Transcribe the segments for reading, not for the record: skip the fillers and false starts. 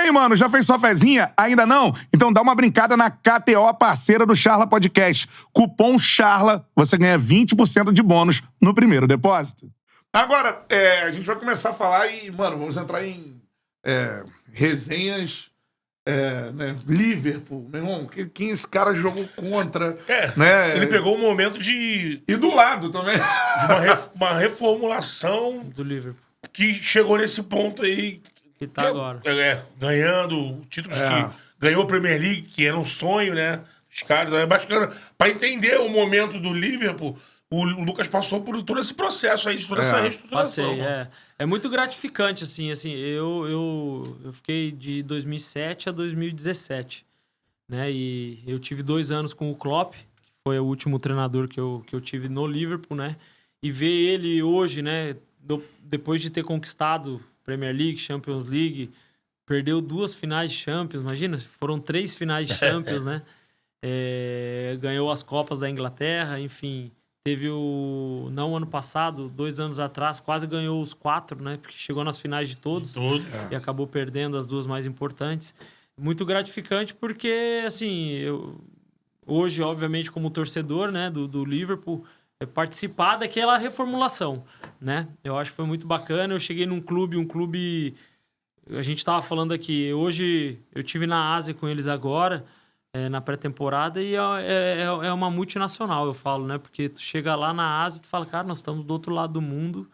aí, mano, já fez sua fezinha? Ainda não? Então dá uma brincada na KTO, parceira do Charla Podcast. Cupom CHARLA, você ganha 20% de bônus no primeiro depósito. Agora, a gente vai começar a falar e, mano, vamos entrar em resenhas, né? Liverpool, meu irmão, quem esse cara jogou contra, né? Ele pegou um momento de E do lado também. uma reformulação Do Liverpool. que chegou nesse ponto aí. Que tá agora. Ganhando títulos que ganhou a Premier League, que era um sonho, né? Os caras, é bacana. Pra entender o momento do Liverpool, o Lucas passou por todo esse processo aí, de toda essa reestruturação. Passei, é muito gratificante, assim, eu fiquei de 2007 a 2017, né, e eu tive 2 anos com o Klopp, que foi o último treinador que eu tive no Liverpool, né, e ver ele hoje, né, depois de ter conquistado Premier League, Champions League, perdeu 2 finais de Champions, imagina, foram 3 finais de Champions, né, ganhou as Copas da Inglaterra, enfim... Teve não ano passado, 2 anos atrás, quase ganhou os 4, né? Porque chegou nas finais de todos. E acabou perdendo as 2 mais importantes. Muito gratificante porque, assim, hoje, obviamente, como torcedor, né, do Liverpool, participar daquela reformulação, né? Eu acho que foi muito bacana. Eu cheguei num clube... A gente estava falando aqui, hoje eu tive na Ásia com eles agora... na pré-temporada e é uma multinacional, eu falo, né? Porque tu chega lá na Ásia e tu fala, cara, nós estamos do outro lado do mundo.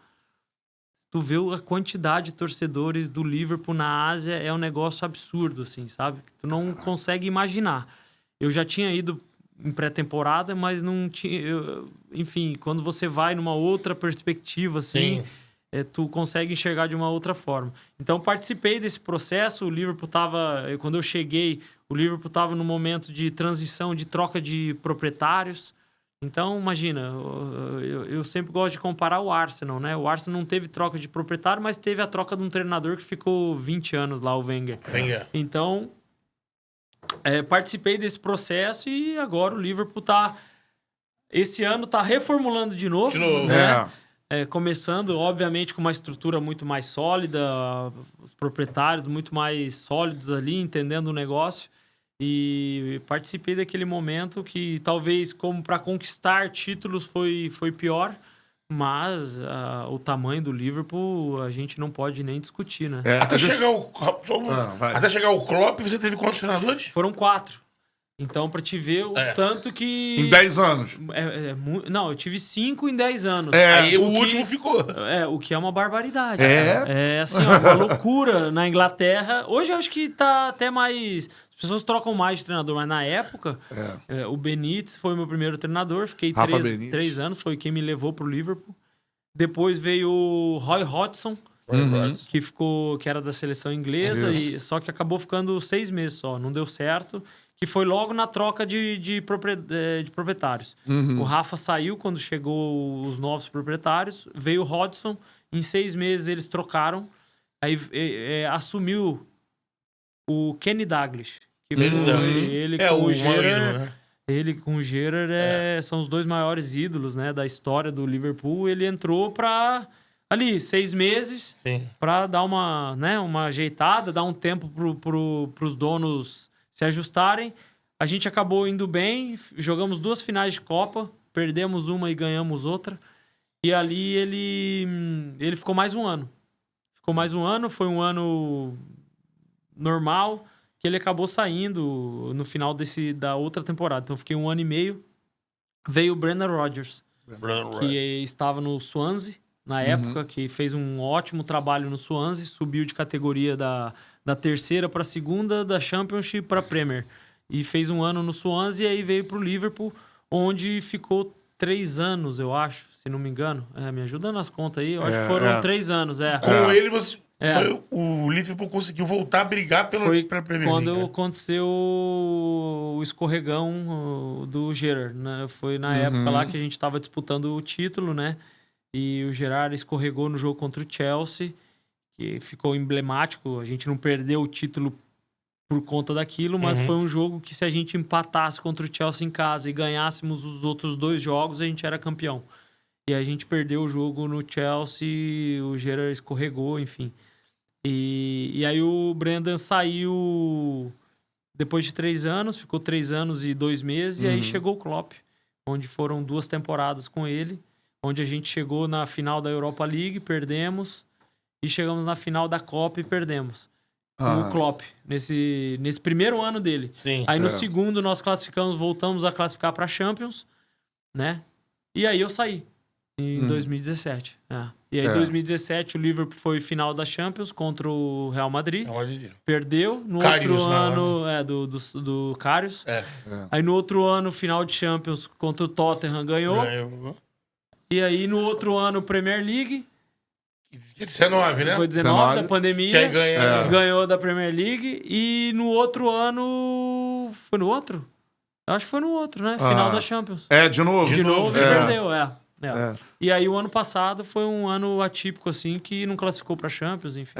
Tu vê a quantidade de torcedores do Liverpool na Ásia, é um negócio absurdo, assim, sabe? Tu não consegue imaginar. Eu já tinha ido em pré-temporada, mas não tinha... enfim, quando você vai numa outra perspectiva, assim... tu consegue enxergar de uma outra forma. Então, participei desse processo. O Liverpool estava... Quando eu cheguei, o Liverpool estava no momento de transição, de troca de proprietários. Então, imagina, eu sempre gosto de comparar o Arsenal, né? O Arsenal não teve troca de proprietário, mas teve a troca de um treinador que ficou 20 anos lá, o Wenger. Então, participei desse processo e agora o Liverpool está... Esse ano está reformulando de novo. Né? Começando, obviamente, com uma estrutura muito mais sólida, os proprietários muito mais sólidos ali, entendendo o negócio. E participei daquele momento que talvez, como para conquistar títulos, foi pior. Mas o tamanho do Liverpool a gente não pode nem discutir, né? Até chegar o Klopp, você teve quantos treinadores? Foram 4. Então, pra te ver o tanto que... Em 10 anos. Não, eu tive 5 em 10 anos. Aí o último ficou. O que é uma barbaridade. É assim, uma loucura na Inglaterra. Hoje eu acho que tá até mais... As pessoas trocam mais de treinador, mas na época, o Benítez foi o meu primeiro treinador. Fiquei 3 anos, foi quem me levou pro Liverpool. Depois veio o Roy Hodgson, que era da seleção inglesa, só que acabou ficando 6 meses só, não deu certo. Que foi logo na troca de proprietários. O Rafa saiu quando chegou os novos proprietários. Veio o Hodgson. Em 6 meses eles trocaram. Aí assumiu o Kenny Dalglish. Que foi ele com o Gerrard. Né? Ele com o Gerrard são os 2 maiores ídolos, né, da história do Liverpool. Ele entrou para... Ali, 6 meses. Para dar uma ajeitada, dar um tempo pros donos... se ajustarem. A gente acabou indo bem, jogamos 2 finais de Copa, perdemos uma e ganhamos outra. E ali ele ficou mais um ano. Foi um ano normal, que ele acabou saindo no final da outra temporada. Então eu fiquei 1 ano e meio. Veio o Brendan Rodgers, que estava no Swansea na época, que fez um ótimo trabalho no Swansea, subiu de categoria da 3ª para a 2ª, da Championship para a Premier. E fez 1 ano no Swansea e aí veio para o Liverpool, onde ficou 3 anos, eu acho, se não me engano. Me ajuda nas contas aí, eu acho que foram 3 anos. Com ele, o Liverpool conseguiu voltar a brigar pela Premier League. Quando aconteceu o escorregão do Gerrard, né? Foi na época lá que a gente estava disputando o título, né? E o Gerrard escorregou no jogo contra o Chelsea, que ficou emblemático. A gente não perdeu o título por conta daquilo, mas foi um jogo que, se a gente empatasse contra o Chelsea em casa e ganhássemos os outros 2 jogos, a gente era campeão. E a gente perdeu o jogo no Chelsea, o Gerrard escorregou, enfim. E aí o Brendan saiu depois de 3 anos, ficou 3 anos e 2 meses, e aí chegou o Klopp, onde foram 2 temporadas com ele, onde a gente chegou na final da Europa League, perdemos, e chegamos na final da Copa e perdemos. O Klopp, nesse primeiro ano dele. Sim. Aí no segundo nós voltamos a classificar para Champions, né? E aí eu saí em 2017. E aí em 2017 o Liverpool foi final da Champions contra o Real Madrid. Perdeu. No Karius, outro ano, do Karius. Aí no outro ano, final de Champions contra o Tottenham, ganhou. E aí no outro ano, Premier League. 19, né? Foi 19 da pandemia. Que aí Ganhou da Premier League. E no outro ano... Foi no outro? Eu acho que foi no outro, né? Final da Champions. De novo. De novo e perdeu, E aí o ano passado foi um ano atípico, assim, que não classificou pra Champions, enfim.